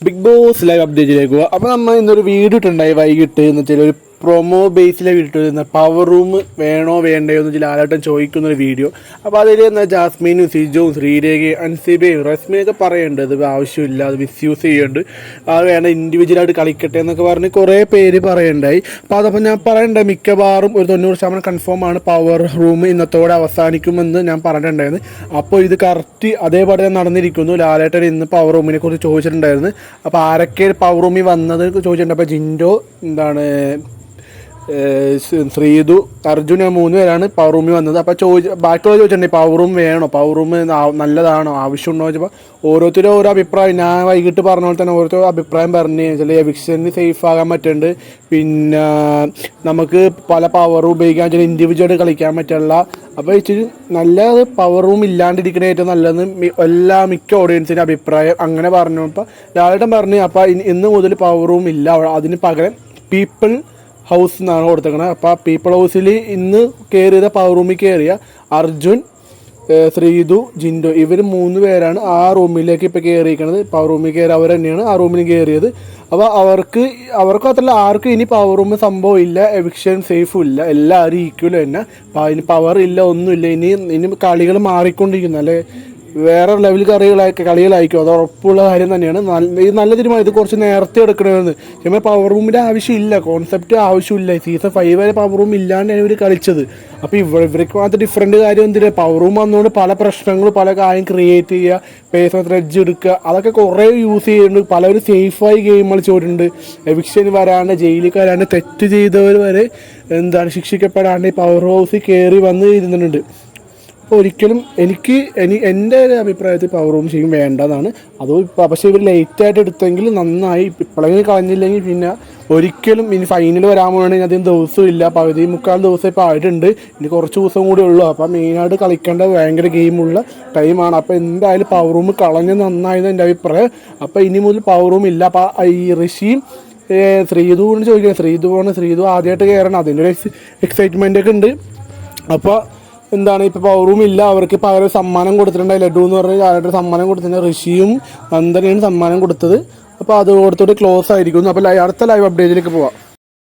Big boss live അപ്ഡേറ്റിലേക്ക് പോവാം. അപ്പോൾ നമ്മൾ ഇന്നൊരു വീഡിയോ ഇട്ടുണ്ടായി വൈകിട്ട് എന്ന് വെച്ചാൽ ഒരു പ്രൊമോ ബേസിലെ വീഡിയോ പവർ റൂം വേണോ വേണ്ടയോ എന്ന് വെച്ചാൽ ആരാട്ടം ചോദിക്കുന്നൊരു വീഡിയോ. അപ്പോൾ അതിൽ ജാസ്മിനും സിജോവും ശ്രീരേഖയും അൻസിബയും റസ്മിയൊക്കെ പറയേണ്ടത് ഇത് ആവശ്യമില്ല, അത് മിസ്യൂസ് ചെയ്യുന്നുണ്ട്, അത് വേണം ഇൻഡിവിജ്വലായിട്ട് കളിക്കട്ടെ എന്നൊക്കെ പറഞ്ഞ് കുറേ പേര് പറയണ്ടായി. അപ്പോൾ അതപ്പോൾ ഞാൻ പറയണ്ടായി മിക്കവാറും ഒരു 90% കൺഫേം ആണ് പവർ റൂം ഇന്നത്തോടെ അവസാനിക്കുമെന്ന് ഞാൻ പറഞ്ഞിട്ടുണ്ടായിരുന്നു. അപ്പോൾ ഇത് കറക്റ്റ് അതേപോലെ നടന്നിരിക്കുന്നു. ലാലേട്ടൻ ഇന്ന് പവർ റൂമിനെ കുറിച്ച് ചോദിച്ചിട്ടുണ്ടായിരുന്നു. അപ്പോൾ ആരൊക്കെ പവർ റൂമിൽ വന്നത് ചോദിച്ചിട്ടുണ്ട്. അപ്പോൾ ജിൻഡോ ശ്രീതു അർജുൻ 3 പേരാണ് പവർ റൂമിൽ വന്നത്. അപ്പോൾ ബാക്കിയുള്ള ചോദിച്ചിട്ടുണ്ട് പവർ റൂം വേണോ, പവർ റൂം നല്ലതാണോ, ആവശ്യമുണ്ടോ ചോദിച്ചപ്പോൾ ഓരോരുത്തരും ഓരോ അഭിപ്രായം, ഞാൻ വൈകിട്ട് പറഞ്ഞ പോലെ തന്നെ ഓരോരുത്തരും അഭിപ്രായം പറഞ്ഞു. ചില എവിക്ഷന് സേഫ് ആകാൻ പറ്റുന്നുണ്ട്, പിന്നെ നമുക്ക് പല പവർ ഉപയോഗിക്കാൻ ചില ഇൻഡിവിജ്വലായിട്ട് കളിക്കാൻ പറ്റുള്ള. അപ്പോൾ ഇച്ചിരി നല്ലത് പവർ റൂം ഇല്ലാണ്ടിരിക്കണ ഏറ്റവും നല്ലതെന്ന് മിക്ക ഓഡിയൻസിൻ്റെ അഭിപ്രായം അങ്ങനെ പറഞ്ഞപ്പോൾ ലാലേട്ടൻ പറഞ്ഞു അപ്പോൾ ഇന്ന് മുതൽ പവർ റൂം ഇല്ല, അതിന് പകരം പീപ്പിൾ ഹൗസ് എന്നാണ് കൊടുത്തേക്കണത്. അപ്പോൾ പീപ്പിൾ ഹൗസിൽ ഇന്ന് കയറിയത് പവർ റൂമിൽ കയറിയ അർജുൻ, ശ്രീതു, ജിൻഡോ ഇവർ 3 പേരാണ് ആ റൂമിലേക്ക് ഇപ്പോൾ കയറിയിരിക്കണത്. പവർ റൂമിൽ കയറി അവർ തന്നെയാണ് ആ റൂമിൽ കയറിയത്. അപ്പോൾ അവർക്ക് മാത്രമല്ല ആർക്കും ഇനി പവർ റൂം സംഭവം ഇല്ല, എവിക്ഷൻ സേഫും ഇല്ല, എല്ലാവരും ഈക്വൽ തന്നെ. അപ്പോൾ അതിന് പവർ ഇല്ല, ഒന്നുമില്ല. ഇനി കളികൾ മാറിക്കൊണ്ടിരിക്കുന്നു, അല്ലെ വേറെ ലെവൽ കളികളായിരിക്കും, അത് ഉറപ്പുള്ള കാര്യം തന്നെയാണ്. ഇത് നല്ല തീരുമാനം, ഇത് കുറച്ച് നേരത്തെ എടുക്കണമെന്ന്. പക്ഷേ പവർ റൂമിൻ്റെ ആവശ്യമില്ല, കോൺസെപ്റ്റ് ആവശ്യമില്ല. സീസൺ 5 വരെ പവർ റൂം ഇല്ലാണ്ടാണ് ഇവർ കളിച്ചത്. അപ്പോൾ ഇവർക്ക് മാത്രം ഡിഫറെൻറ്റ് കാര്യം എന്തിനാ, പവർ റൂം വന്നുകൊണ്ട് പല പ്രശ്നങ്ങളും പല കാര്യം ക്രിയേറ്റ് ചെയ്യുക, പേഴ്സണൽ ത്രെഡ്ജ് എടുക്കുക, അതൊക്കെ കുറേ യൂസ് ചെയ്യുന്നുണ്ട്. പലരും സേഫായി ഗെയിം കളിച്ചുകൊണ്ടുണ്ട്. എവിക്ഷൻ വരാണ്ട്, ജയിലിൽ വരാണ്ട്, തെറ്റ് ചെയ്തവർ വരെ ശിക്ഷിക്കപ്പെടാണ്ട് ഈ പവർ ഹൗസിൽ കയറി വന്ന് ഇരുന്നുണ്ട്. അപ്പോൾ ഒരിക്കലും എൻ്റെ ഒരു അഭിപ്രായത്തിൽ പവർ റൂം ചെയ്യും വേണ്ടതാണ്. അതോ പക്ഷേ ഇവർ ലേറ്റായിട്ട് എടുത്തെങ്കിൽ നന്നായി. ഇപ്പോഴെങ്കിലും കളഞ്ഞില്ലെങ്കിൽ പിന്നെ ഒരിക്കലും ഇനി ഫൈനൽ വരാൻ പോകണമെങ്കിൽ അധികം ദിവസവും ഇല്ല, 3/4 ദിവസം ഇപ്പോൾ ആയിട്ടുണ്ട്. ഇനി കുറച്ച് ദിവസം കൂടി ഉള്ളൂ. അപ്പോൾ മെയിനായിട്ട് കളിക്കേണ്ട ഭയങ്കര ഗെയിമുള്ള ടൈമാണ്. അപ്പോൾ എന്തായാലും പവർ റൂം കളഞ്ഞ് നന്നായിരുന്നു എൻ്റെ അഭിപ്രായം. അപ്പോൾ ഇനി മുതൽ പവർ റൂം ഇല്ല. അപ്പോൾ ഈ ഋഷിയും ശ്രീതുവിനോട് ചോദിക്കുന്നത്, ശ്രീതു ആദ്യമായിട്ട് കയറണം, അതിൻ്റെ ഒരു എക്സൈറ്റ്മെൻ്റ് ഒക്കെ ഉണ്ട്. അപ്പോൾ ഇപ്പോൾ പവർ റൂം ഇല്ല, അവർക്ക് പകരം സമ്മാനം കൊടുത്തിട്ടുണ്ടായി, ലഡു എന്ന് പറഞ്ഞ ആരുടെ സമ്മാനം കൊടുത്തിട്ടുണ്ട്. ഋഷിയും നന്ദനയാണ് സമ്മാനം കൊടുത്തത്. അപ്പോൾ അത് കൊടുത്തിട്ട് ക്ലോസ് ആയിരിക്കുന്നു. അപ്പോൾ അടുത്ത ലൈവ് അപ്ഡേറ്റിലേക്ക് പോവാം.